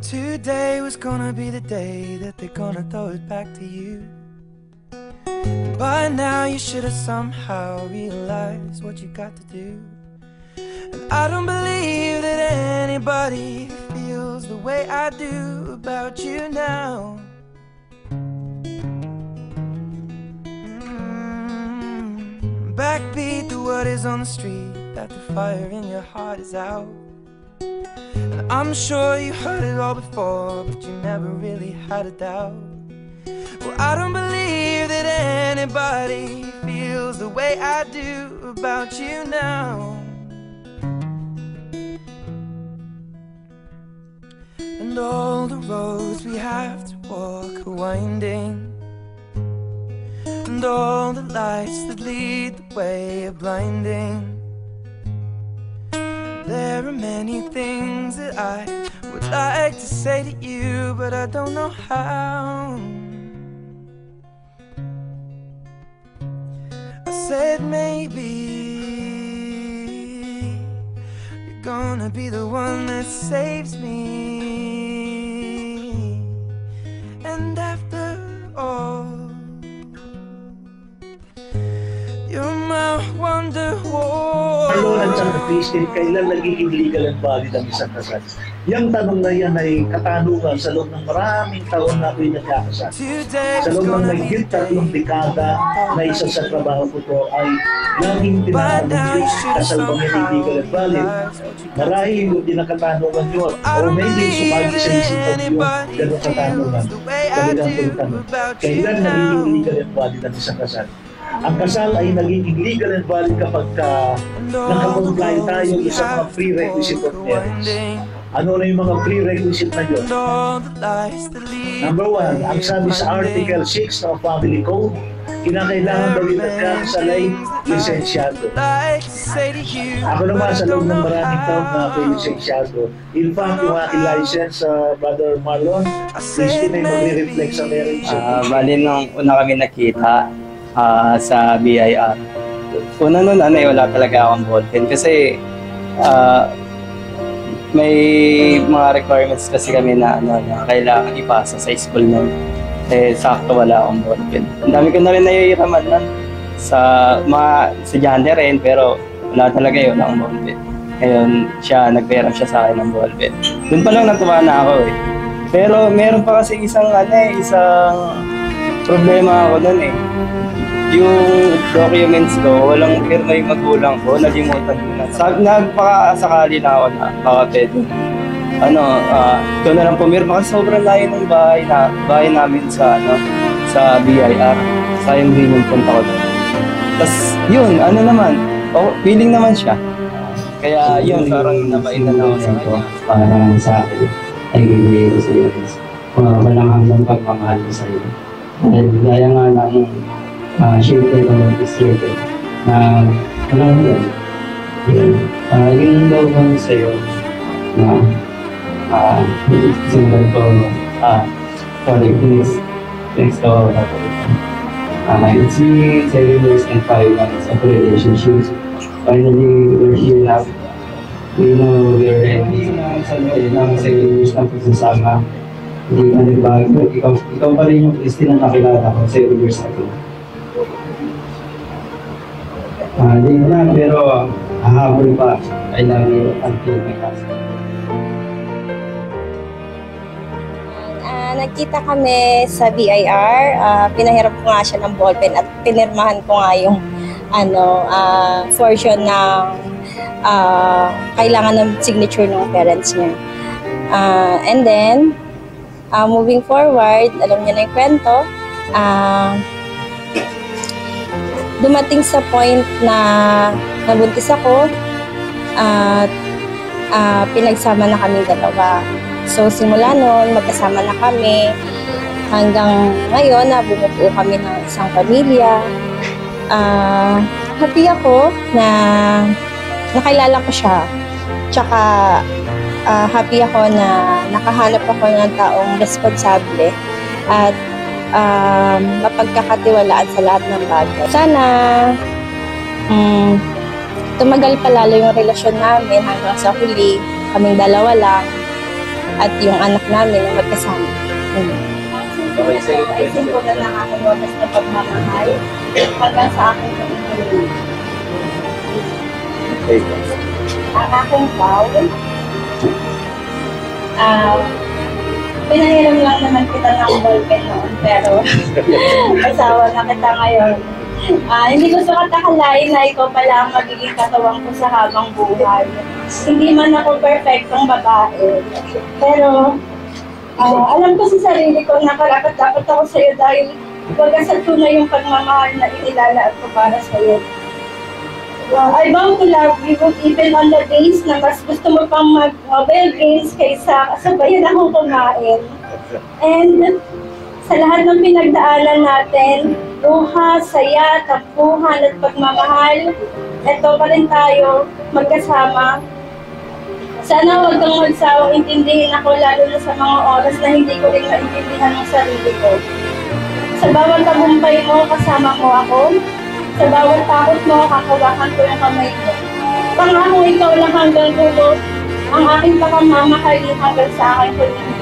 Today was gonna be the day that they're gonna throw it back to you. By now you should have somehow realized what you got to do. And I don't believe that anybody feels the way I do about you now. Backbeat the word is on the street that the fire in your heart is out. And I'm sure you heard it all before, but you never really had a doubt. Well, I don't believe that anybody feels the way I do about you now. And all the roads we have to walk are winding, and all the lights that lead the way are blinding. There are many things that I would like to say to you, but I don't know how. I said maybe you're gonna be the one that saves me. And after all, you're my wonderwall. Marlon at Santa Christine, kailan nagiging legal and valid ang isang kasal? Yung tanong na yan ay katanungan sa loob ng maraming taon na ako'y nagkakasal. Sa loob ng mahigit 3 dekada na isa sa trabaho ko to ay laging tinatanong kasal ba may legal and valid? Marahil yung dinakatanungan nyo o maybe sumagi sa isipan nyo gano'ng katanungan. Kailan po yung tanong, kailan nagiging legal and valid ang isang kasal? Ang kasal ay nagiging legal and valid kapag nakakomply tayo sa mga prerequisite of marriage. Ano na yung mga prerequisite na yun? Number 1, ang sabi sa Article 6 ng Family Code, kinakailangan daw yung nagkakasal ay lisensyado. Ako naman sa loob ng maraming taon na ako'y lisensyado. In fact, yung aking license, Brother Marlon, Christine ay magre-reflect sa marriage. Bali nung una kami nakita, sa BIR. Una nun, wala talaga akong ballpen kasi may mga requirements kasi kami na kailangan ipasa sa school nun. Sakto wala akong ballpen. Ang dami ko na rin nahihiraman nun sa mga estudyante rin, pero wala talaga yun akong ballpen. Ngayon, nagpera siya sa akin ng ballpen. Doon pa lang natuwa na ako eh. Pero meron pa kasi isang problema ako nun eh. Yung documents ko, walang firma yung magulang ko, nalimutan ko na. Nagpakasakali na ako na baka pwede. Ito na lang pumirma kasi sobrang layo ng bahay namin sa BIR. Sayang din yung punta ko doon. Tapos yun, feeling naman siya. Kaya yun, parang nabainan ako sa kanya. Parang sa akin, ay bibigay ko sa iyo. Walang hanggang pagmamahal ko sa iyo. Dahil gaya nga ng shifted o distributed na walang yan. Yung daw lang sa'yo na simulan ko sorry, please go it's been 7 years and 5 months of relationships. Finally, we're here now. We know we're ready ng 7 years na pagsasama. Hindi ka nagbago. Ikaw pa rin yung Christine na nakilala ko 7 years ago. Hindi na, pero hahabol pa. I love you until my last. Nagkita kami sa BIR. Pinahiram ko nga siya ng ballpen at pinirmahan ko nga yung portion ng kailangan ng signature ng parents niya. And then, moving forward, alam niyo na yung kwento, dumating sa point na nabuntis ako at pinagsama na kami dalawa. So simula noon, magkasama na kami hanggang ngayon na bumubuo kami ng isang pamilya. Happy ako na nakilala ko siya. Tsaka happy ako na nakahanap ako ng taong responsable at mapagkakatiwalaan sa lahat ng bagay. Sana tumagal pa lalo yung relasyon namin hanggang sa huli, kaming dalawa lang. at yung anak namin na magkasama. Okay, second Ay, simple na ng aking wagas na pagmamahal hanggang sa aking pagmamahal. Okay. Ang aking vow, pinahiram lang naman kita ng ballpen noon, pero asawa na kita ngayon. Hindi ko sa katakalain na ikaw pala ang magiging katawang ko sa habang buhay. Hindi man ako perfectong babae, pero alam ko sa sarili ko na karapat-dapat ako sa iyo dahil wagas at tunay yung pagmamahal na inilalaan ko para sa iyo. I vow to love you even on the days na mas gusto mo pang mag-mobile games kaysa kasabayan akong kumain. And sa lahat ng pinagdaanan natin, luha, saya, tampuhan at pagmamahal, eto pa rin tayo magkasama. Sana huwag kang magsawang intindihin ako lalo na sa mga oras na hindi ko rin maintindihan ang sarili ko. Sa bawat tagumpay mo, kasama mo ako. Sa bawat takot mo, kakawakan ko yung kamay mo. Pangako ikaw lang hanggang dulo, ang aking pakamamahalin hanggang sa aking pagiging.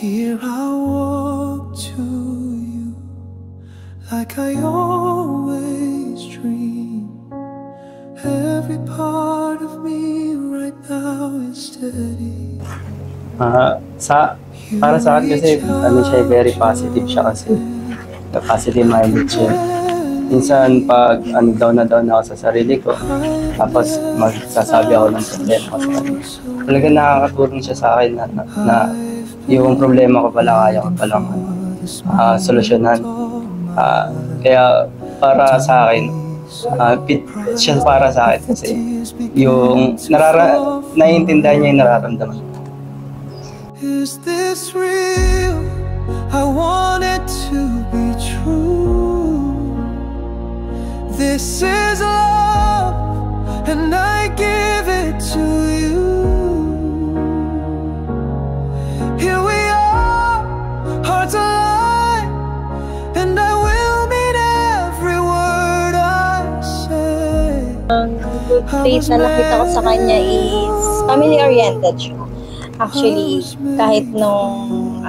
Here I walk to you like I always dream. Every part of me right now is steady. Para sa akin kasi, siya, very positive siya kasi. Positive minded siya. Minsan, pag down na ako sa sarili ko, tapos magsasabi ako ng problema ko sa kanya. Talaga nakakatulong siya sa akin na yung problema ko pala, kaya ko palang solusyonan. Kaya para sa akin, fit siya para sa akin kasi yung naiintindihan niya yung nararamdaman. Is this real? I want it to be true. This is love and I give it to you. Here we are, hearts aligned, and I will mean every word I say. Ang good trait na nakita ko sa kanya is family-oriented siya. Actually, kahit nung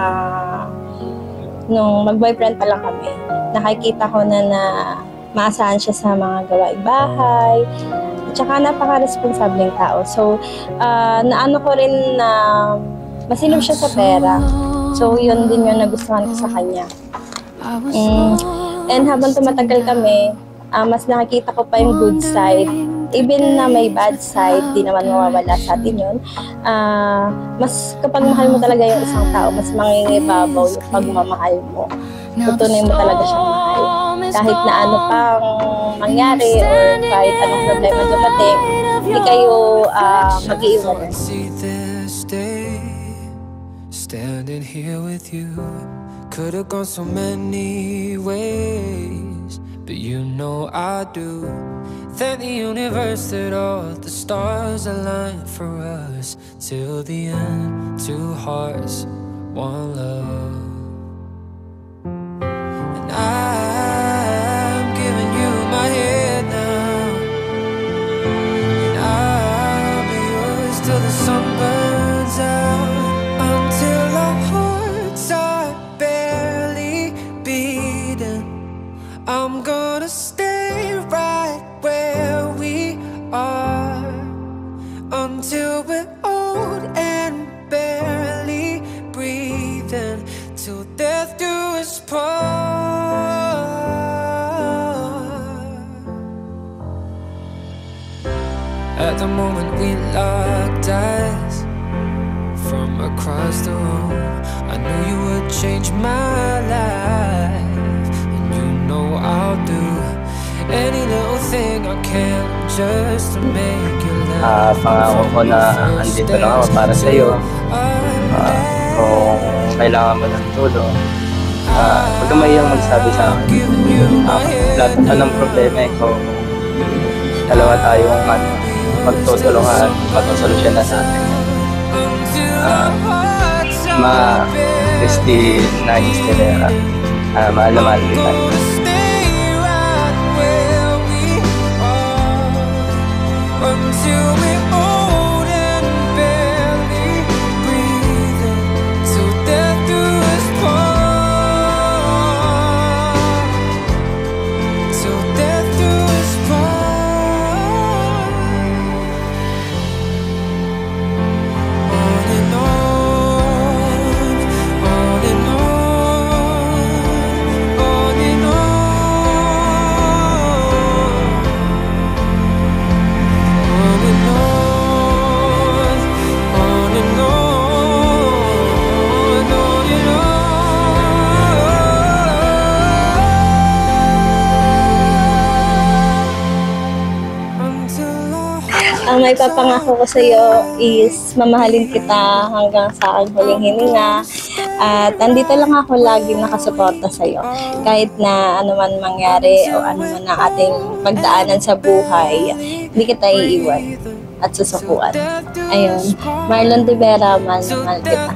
mag-boyfriend pa lang kami, nakikita ko na maasahan siya sa mga gawaing bahay, at saka napaka-responsableng tao. So, naano ko rin na masinop siya sa pera. So, yun din yung nagustuhan ko sa kanya. And habang tumatagal kami, mas nakikita ko pa yung good side. Even na may bad side, di naman mawawala sa atin yun. Mas kapag mahal mo talaga yung isang tao, mas mangingibabaw yung pagmamahal mo. Tutuloy mo talaga siyang mahal. Kahit na ano pang mangyari or kahit anong problema dumating, hindi kayo mag-iiwanan. Standing here with you, could have gone so many ways, but you know I do. Thank the universe that all the stars align for us. Till the end, two hearts, one love. And I'm giving you my head now, and I'll be yours till the sun burns out. Until our hearts are barely beating, I'm gonna stay right where we are until we're old and barely breathing, till death do us part. At the moment we locked eyes from across the room, I knew you would change my life, and you know I'll do any little thing I can just to make you laugh. Pangako ko na andito lang ako para sa iyo. Kung kailangan mo ng tulong, huwag kang mahiyang magsabi sa akin. Lahat ng problema, ikaw dalawa tayong magtutulungan, magsosolusyon na natin. Christy na Estelera. Mahal na mahal kita. Until we're old and barely breathing, so death do us part. So death do us part. On and on, on and on, on and on. On and on, on and on, on and on. Until Ang may papangako ko sa iyo is mamahalin kita hanggang sa aking huling hininga. At andito lang ako lagi nakasuporta sa iyo. Kahit na ano man mangyari o ano man ang ating pagdaanan sa buhay, hindi kita iiwan at susukuan. Ayun, Marlon Rivera, mahal na mahal kita.